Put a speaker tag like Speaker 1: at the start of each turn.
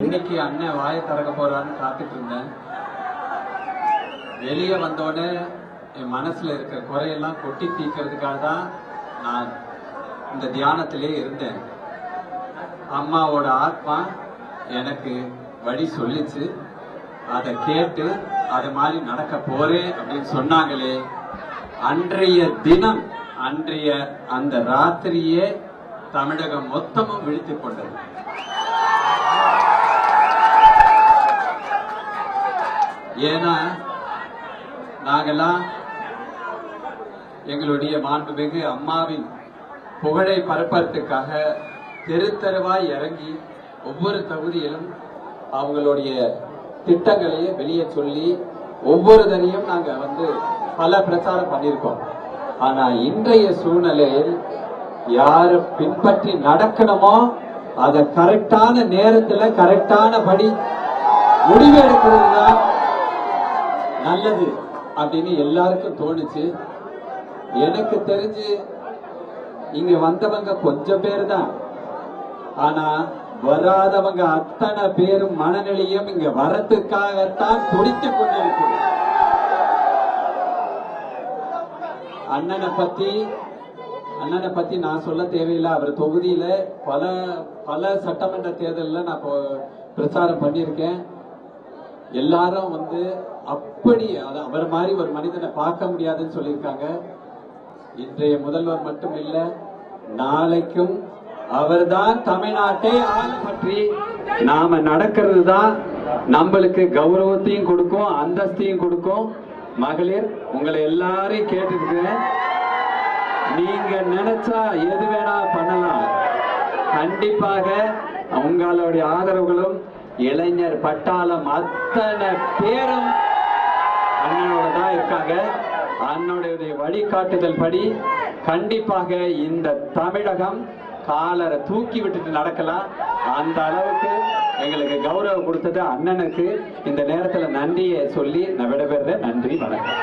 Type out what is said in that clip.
Speaker 1: இன்னைக்கு அண்ணன் வாயை திறக்க போறான்னு காத்துட்டு இருந்தேன். வெளியே வந்தோடனே என் மனசுல இருக்கிற குறையெல்லாம் கொட்டி தீக்கிறதுக்காக தான் நான் இந்த தியானத்திலே இருந்தேன். அம்மாவோட ஆத்மா எனக்கு வழி சொல்லிச்சு. அதை கேட்டு அது மாதிரி நடக்க போறேன் அப்படின்னு சொன்னாங்களே, அன்றைய தினம் அன்றைய அந்த ராத்திரியே தமிழகம் மொத்தமும் விழித்துக் கொண்டது. ஏன்னா நாங்கெல்லாம் எங்களுடைய மாண்புமிகு அம்மாவின் புகழை பரப்பறதுக்காக தெரு தெருவாய் இறங்கி ஒவ்வொரு தொகுதியிலும் அவங்களுடைய திட்டங்களையே வெளியே சொல்லி ஒவ்வொரு தரையும் நாங்க பல பிரச்சாரம் பண்ணியிருக்கோம். ஆனா இன்றைய சூழ்நிலையில் யார பின்பற்றி நடக்கணுமோ அதை கரெக்டான நேரத்துல கரெக்டான படி முடிவு எடுக்கிறது தான் நல்லது அப்படின்னு எல்லாருக்கும் தோணுச்சு. எனக்கு தெரிஞ்சு இங்க வந்தவங்க கொஞ்சம் பேர் தான். ஆனா வராதவங்க அத்தனை பேரும் மனநிலையும் இங்க வரத்துக்காகத்தான் துடித்துக் கொண்டிருக்கு. அண்ணனை பத்தி நான் சொல்ல தேவையில்லை. அவர் தொகுதியில பல சட்டமன்ற தேர்தலில் நான் பிரச்சாரம் பண்ணியிருக்கேன். எல்லாரும் அப்படி அவர் மாதிரி ஒரு மனிதனை பார்க்க முடியாதுன்னு சொல்லியிருக்காங்க. இன்றைய முதல்வர் மட்டும் இல்ல, நாளைக்கும் அவர்தான் தமிழ்நாட்டை ஆள பற்றி நாம நடக்கிறது தான் நம்மளுக்கு கௌரவத்தையும் கொடுக்கும், அந்தஸ்தையும் கொடுக்கும். மகளிர், உங்களை எல்லாரையும் கேட்டுருக்கேன். நீங்க நினைச்சா எது வேணா பண்ணலாம். கண்டிப்பாக உங்களுடைய ஆதரவுகளும் இளைஞர் பட்டாளம் அத்தனை பேரும் அண்ணனோட தான் இருக்காங்க. அண்ணனுடைய வழிகாட்டுதல் படி கண்டிப்பாக இந்த தமிழகம் காலரை தூக்கி விட்டுட்டு நடக்கலாம். அந்த அளவுக்கு எங்களுக்கு கௌரவம் கொடுத்தது அண்ணனுக்கு இந்த நேரத்தில் நன்றியை சொல்லி நான் விடைபெறுறேன். நன்றி, வணக்கம்.